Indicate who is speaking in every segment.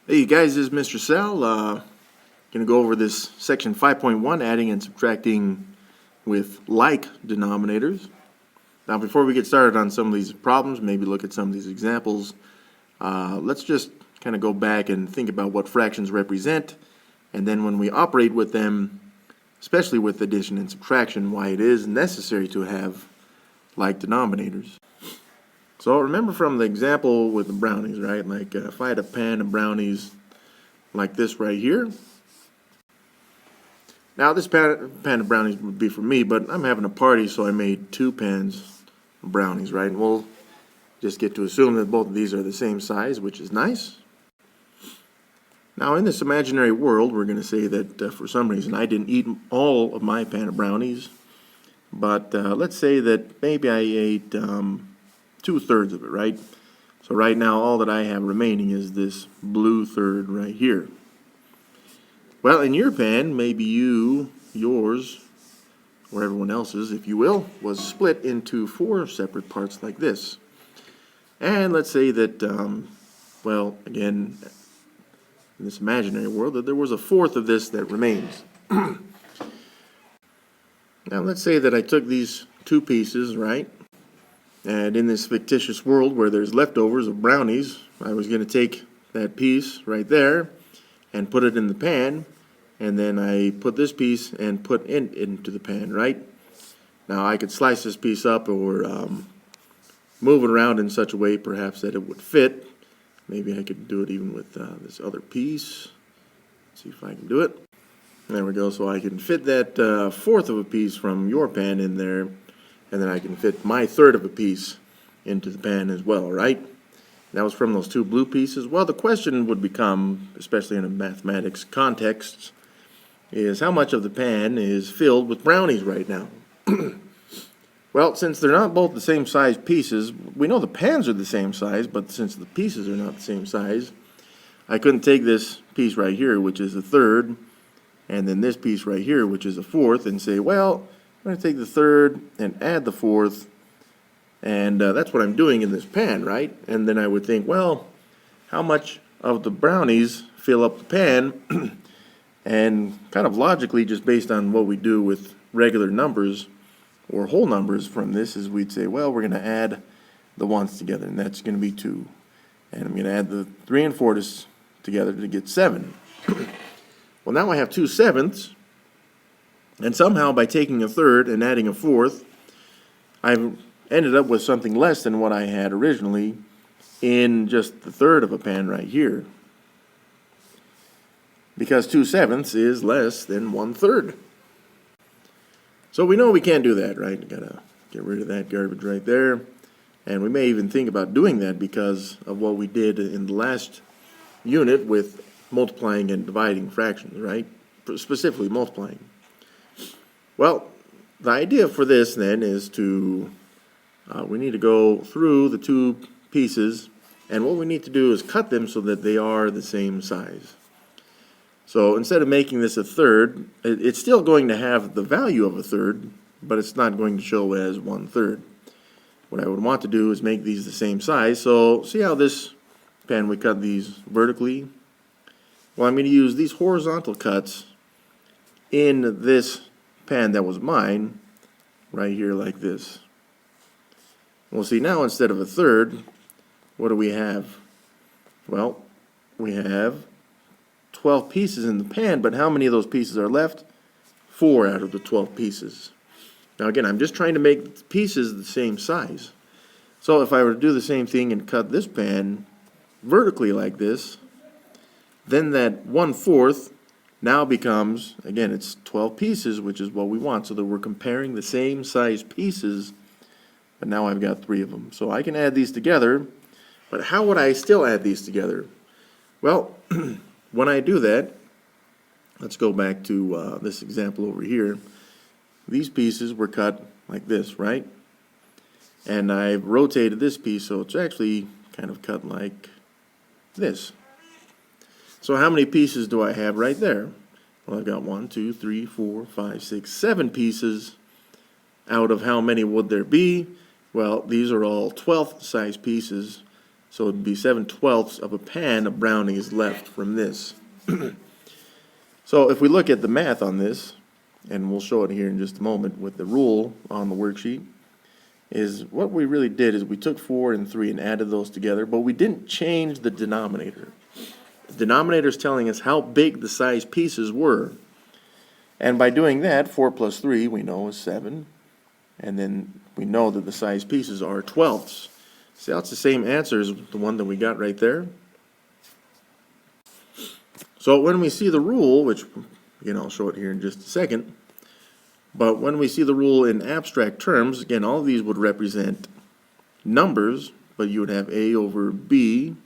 Speaker 1: Hey you guys, this is Mr. Sal. Going to go over this section 5.1, adding and subtracting with like denominators. Now before we get started on some of these problems, maybe look at some of these examples, let's just kind of go back and think about what fractions represent, and then when we operate with them, especially with addition and subtraction, why it is necessary to have like denominators. So remember from the example with the brownies, right? Like if I had a pan of brownies like this right here. Now this pan of brownies would be for me, but I'm having a party, so I made 2 pans of brownies, right? And we'll just get to assume that both of these are the same size, which is nice. Now in this imaginary world, we're going to say that for some reason I didn't eat all of my pan of brownies, but let's say that maybe I ate 2/3 of it, right? So right now all that I have remaining is this blue third right here. Well, in your pan, maybe yours, or everyone else's, if you will, was split into 4 separate parts like this. And let's say that, well, again, in this imaginary world, that there was a 1/4 of this that remains. Now let's say that I took these 2 pieces, right? And in this fictitious world where there's leftovers of brownies, I was going to take that piece right there and put it in the pan, and then I put this piece and put it into the pan, right? Now I could slice this piece up or move it around in such a way perhaps that it would fit. Maybe I could do it even with this other piece. Let's see if I can do it. There we go. So I can fit that 1/4 of a piece from your pan in there, and then I can fit my 1/3 of a piece into the pan as well, right? That was from those 2 blue pieces. Well, the question would become, especially in a mathematics context, is how much of the pan is filled with brownies right now? Well, since they're not both the same size pieces, we know the pans are the same size, but since the pieces are not the same size, I couldn't take this piece right here, which is 1/3, and then this piece right here, which is 1/4, and say, well, I'm going to take the 1/3 and add the 1/4, and that's what I'm doing in this pan, right? And then I would think, well, how much of the brownies fill up the pan? And kind of logically, just based on what we do with regular numbers or whole numbers from this, is we'd say, well, we're going to add the ones together, and that's going to be 2. And I'm going to add the 3 and 4 together to get 7. Well, now I have 2/7, and somehow by taking 1/3 and adding a 4th, I've ended up with something less than what I had originally in just the 1/3 of a pan right here. Because 2/7 is less than 1/3. So we know we can't do that, right? Gotta get rid of that garbage right there. And we may even think about doing that because of what we did in the last unit with multiplying and dividing fractions, right? Specifically multiplying. Well, the idea for this then is to, we need to go through the 2 pieces, and what we need to do is cut them so that they are the same size. So instead of making this 1/3, it's still going to have the value of 1/3, but it's not going to show as 1/3. What I would want to do is make these the same size. So see how this pan, we cut these vertically? Well, I'm going to use these horizontal cuts in this pan that was mine, right here like this. Well, see now instead of 1/3, what do we have? Well, we have 12 pieces in the pan, but how many of those pieces are left? 4 out of the 12 pieces. Now again, I'm just trying to make the pieces the same size. So if I were to do the same thing and cut this pan vertically like this, then that 1/4 now becomes, again, it's 12 pieces, which is what we want, so that we're comparing the same size pieces, but now I've got 3 of them. So I can add these together, but how would I still add these together? Well, when I do that, let's go back to this example over here. These pieces were cut like this, right? And I've rotated this piece, so it's actually kind of cut like this. So how many pieces do I have right there? Well, I've got 1, 2, 3, 4, 5, 6, 7 pieces. Out of how many would there be? Well, these are all 12th size pieces. So it would be 7/12 of a pan of brownies left from this. So if we look at the math on this, and we'll show it here in just a moment with the rule on the worksheet, is what we really did is we took 4 and 3 and added those together, but we didn't change the denominator. The denominator is telling us how big the size pieces were. And by doing that, 4 plus 3 we know is 7. And then we know that the size pieces are 12ths. See, that's the same answer as the one that we got right there. So when we see the rule, which again I'll show it here in just a second, but when we see the rule in abstract terms, again all of these would represent numbers, but you would have A over B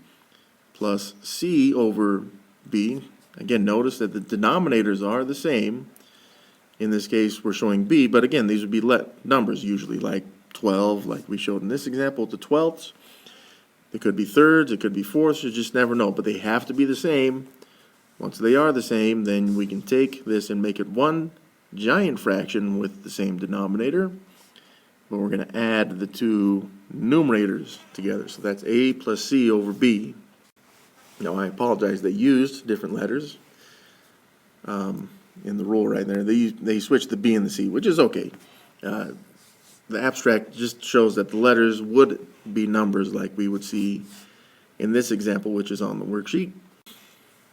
Speaker 1: plus C over B. Again, notice that the denominators are the same. In this case, we're showing B, but again, these would be numbers usually, like 12, like we showed in this example, to 12ths. It could be thirds, it could be fourths, you just never know, but they have to be the same. Once they are the same, then we can take this and make it one giant fraction with the same denominator, but we're going to add the two numerators together. So that's A plus C over B. Now I apologize, they used different letters in the rule right there. They switched the B and the C, which is okay. The abstract just shows that the letters would be numbers like we would see in this example, which is on the worksheet.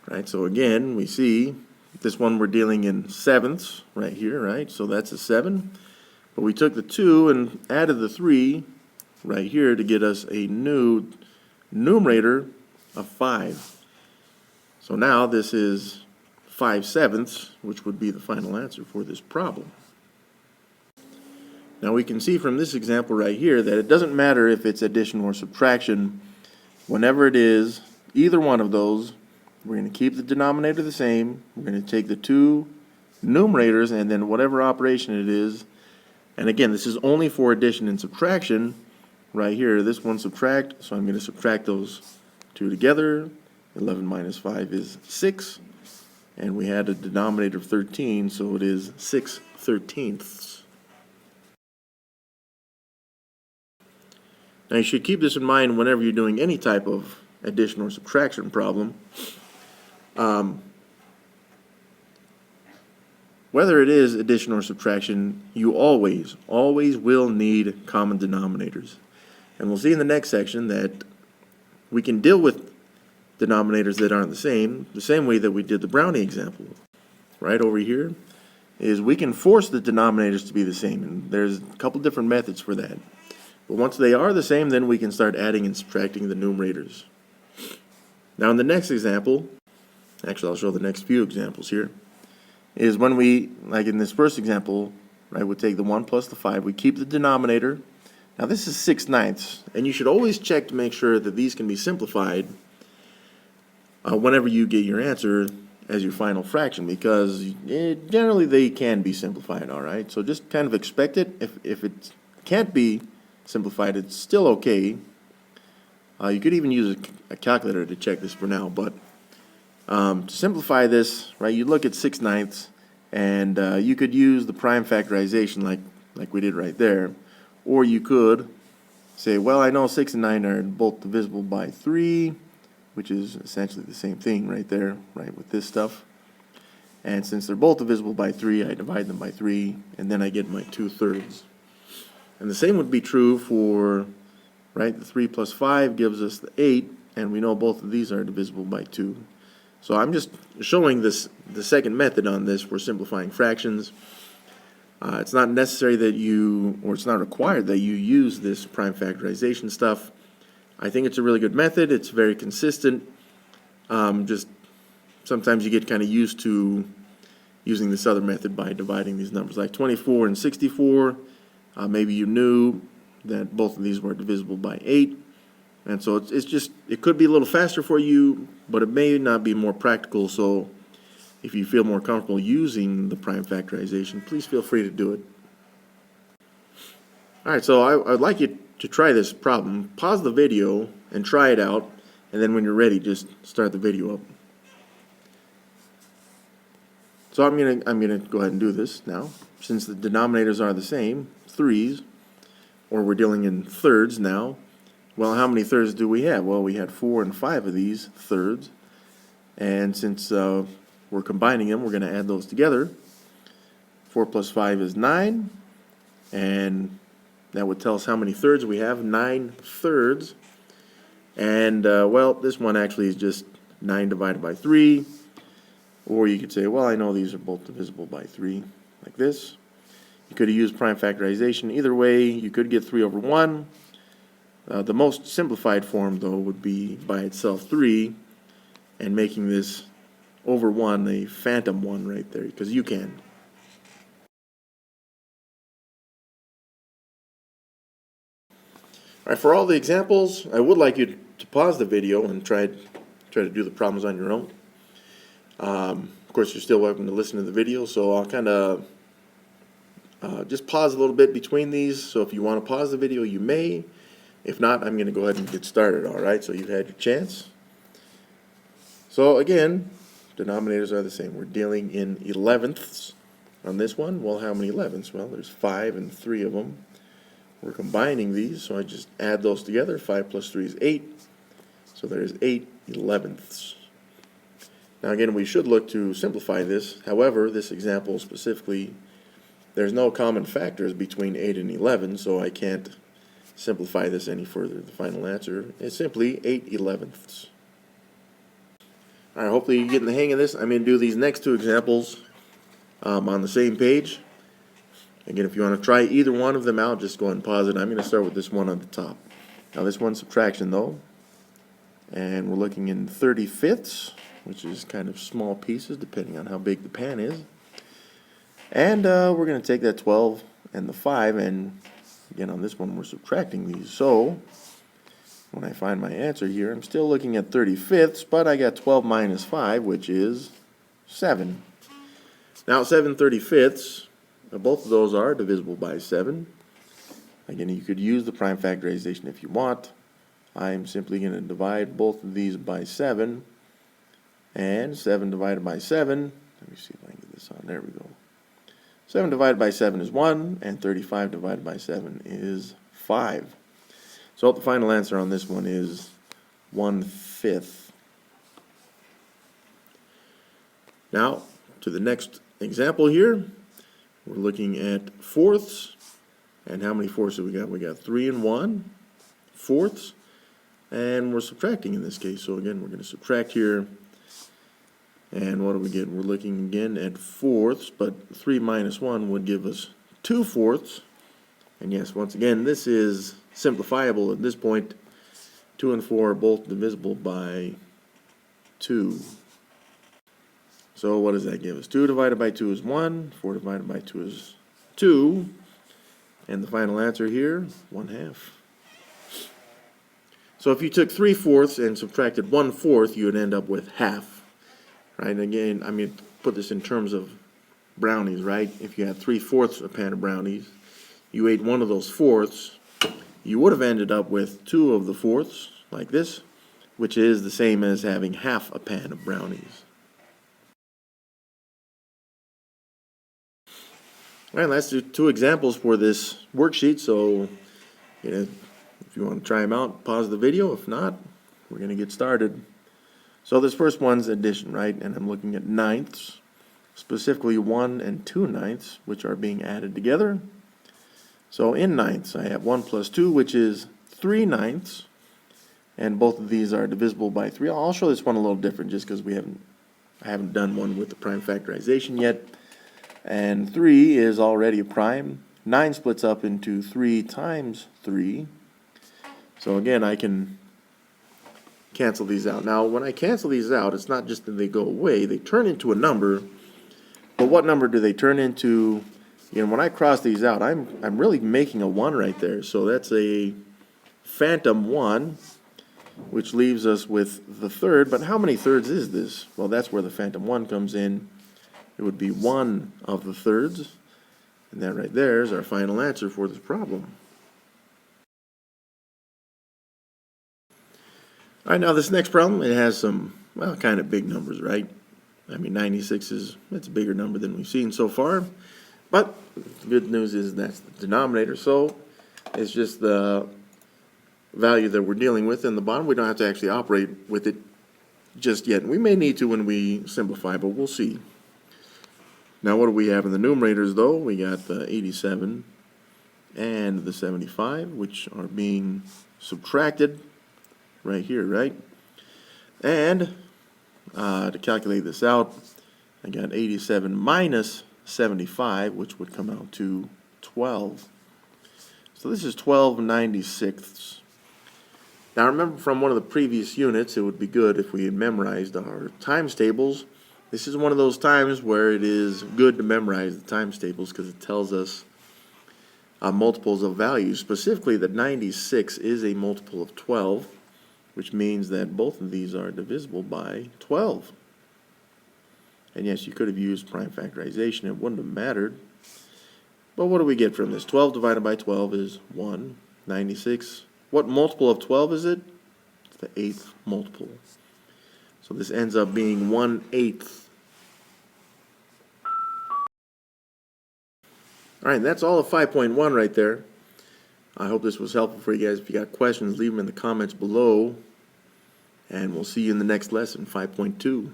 Speaker 1: Right, so again, we see this one we're dealing in sevenths right here, right? So that's a 7. But we took the 2 and added the 3 right here to get us a new numerator of 5. So now this is 5/7, which would be the final answer for this problem. Now we can see from this example right here that it doesn't matter if it's addition or subtraction. Whenever it is either one of those, we're going to keep the denominator the same. We're going to take the two numerators and then whatever operation it is. And again, this is only for addition and subtraction. Right here, this one subtract, so I'm going to subtract those two together. 11 minus 5 is 6. And we had a denominator of 13, so it is 6/13. Now you should keep this in mind whenever you're doing any type of addition or subtraction problem. Whether it is addition or subtraction, you always will need common denominators. And we'll see in the next section that we can deal with denominators that aren't the same way that we did the brownie example. Right over here is we can force the denominators to be the same, and there's a couple different methods for that. But once they are the same, then we can start adding and subtracting the numerators. Now in the next example, actually I'll show the next few examples here, is when we, like in this first example, right, we take the 1 plus the 5, we keep the denominator. Now this is 6/9, and you should always check to make sure that these can be simplified whenever you get your answer as your final fraction, because generally they can be simplified, all right? So just kind of expect it. If it can't be simplified, it's still okay. You could even use a calculator to check this for now, but to simplify this, right, you look at 6/9, and you could use the prime factorization like we did right there, or you could say, well, I know 6 and 9 are both divisible by 3, which is essentially the same thing right there, right, with this stuff. And since they're both divisible by 3, I divide them by 3, and then I get my 2/3. And the same would be true for, right, the 3 plus 5 gives us the 8, and we know both of these are divisible by 2. So I'm just showing the second method on this for simplifying fractions. It's not necessary that it's not required that you use this prime factorization stuff. I think it's a really good method. It's very consistent. Just sometimes you get kind of used to using this other method by dividing these numbers, like 24 and 64. Maybe you knew that both of these were divisible by 8. And so it could be a little faster for you, but it may not be more practical. So if you feel more comfortable using the prime factorization, please feel free to do it. All right, so I'd like you to try this problem. Pause the video and try it out, and then when you're ready, just start the video up. So I'm gonna go ahead and do this now. Since the denominators are the same, 3s, or we're dealing in thirds now, Well, how many thirds do we have? Well, we had 4 and 5 of these thirds. And since we're combining them, we're going to add those together. 4 plus 5 is 9. And that would tell us how many thirds we have. 9 thirds. And, well, this one actually is just 9 divided by 3. Or you could say, well, I know these are both divisible by 3, like this. You could have used prime factorization. Either way, you could get 3 over 1. The most simplified form, though, would be by itself 3, and making this over 1 a phantom 1 right there, because you can. All right, for all the examples, I would like you to pause the video and try to do the problems on your own. Of course, you're still welcome to listen to the video, so I'll kind of just pause a little bit between these. So if you want to pause the video, you may. If not, I'm going to go ahead and get started, all right? So you've had your chance. So again, denominators are the same. We're dealing in 11ths on this one. Well, how many 11ths? Well, there's 5 and 3 of them. We're combining these, so I just add those together. 5 plus 3 is 8. So there's 8 11ths. Now again, we should look to simplify this. However, this example specifically, there's no common factors between 8 and 11, so I can't simplify this any further. The final answer is simply 8 11ths. All right, hopefully you're getting the hang of this. I'm going to do these next two examples on the same page. Again, if you want to try either one of them out, just go ahead and pause it. I'm going to start with this one on the top. Now this one's subtraction though, and we're looking in 35ths, which is kind of small pieces depending on how big the pan is. And we're going to take that 12 and the 5, and again on this one we're subtracting these. So when I find my answer here, I'm still looking at 35ths, but I got 12 minus 5, which is 7. Now 7 35ths, both of those are divisible by 7. Again, you could use the prime factorization if you want. I'm simply going to divide both of these by 7. And 7 divided by 7, let me see if I can get this on, there we go. 7 divided by 7 is 1, and 35 divided by 7 is 5. So the final answer on this one is 1/5. Now, to the next example here, we're looking at fourths. And how many fourths do we got? We got 3 and 1 fourths. And we're subtracting in this case. So again, we're going to subtract here. And what do we get? We're looking again at fourths, but 3 minus 1 would give us 2 fourths. And yes, once again, this is simplifiable at this point. 2 and 4 are both divisible by 2. So what does that give us? 2 divided by 2 is 1. 4 divided by 2 is 2. And the final answer here, 1/2. So if you took 3/4 and subtracted 1/4, you would end up with half. Right? And again, I mean, put this in terms of brownies, right? If you had 3/4 a pan of brownies, you ate one of those fourths, you would have ended up with 2 of the fourths, like this, which is the same as having half a pan of brownies. All right, let's do 2 examples for this worksheet. So, if you want to try them out, pause the video. If not, we're going to get started. So this first one's addition, right? And I'm looking at ninths, specifically 1 and 2 ninths, which are being added together. So in ninths, I have 1 plus 2, which is 3 ninths. And both of these are divisible by 3. I'll show this one a little different just because I haven't done one with the prime factorization yet. And 3 is already a prime. 9 splits up into 3 times 3. So again, I can cancel these out. Now, when I cancel these out, it's not just that they go away. They turn into a number. But what number do they turn into? When I cross these out, I'm really making a 1 right there. So that's a phantom 1, which leaves us with the third. But how many thirds is this? Well, that's where the phantom 1 comes in. It would be 1 of the thirds. And that right there is our final answer for this problem. All right, now this next problem, it has some, well, kind of big numbers, right? I mean, 96 it's a bigger number than we've seen so far. But the good news is that's the denominator. So it's just the value that we're dealing with in the bottom. We don't have to actually operate with it just yet. We may need to when we simplify, but we'll see. Now what do we have in the numerators though? We got the 87 and the 75, which are being subtracted right here, right? And to calculate this out, I got 87 minus 75, which would come out to 12. So this is 12/96. Now remember from one of the previous units, it would be good if we had memorized our times tables. This is one of those times where it is good to memorize the times tables because it tells us multiples of values. Specifically that 96 is a multiple of 12, which means that both of these are divisible by 12. And yes, you could have used prime factorization, it wouldn't have mattered. But what do we get from this? 12 divided by 12 is 1. 96. What multiple of 12 is it? It's the 8th multiple. So this ends up being 1/8. Alright, that's all of 5.1 right there. I hope this was helpful for you guys. If you got questions, leave them in the comments below. And we'll see you in the next lesson, 5.2.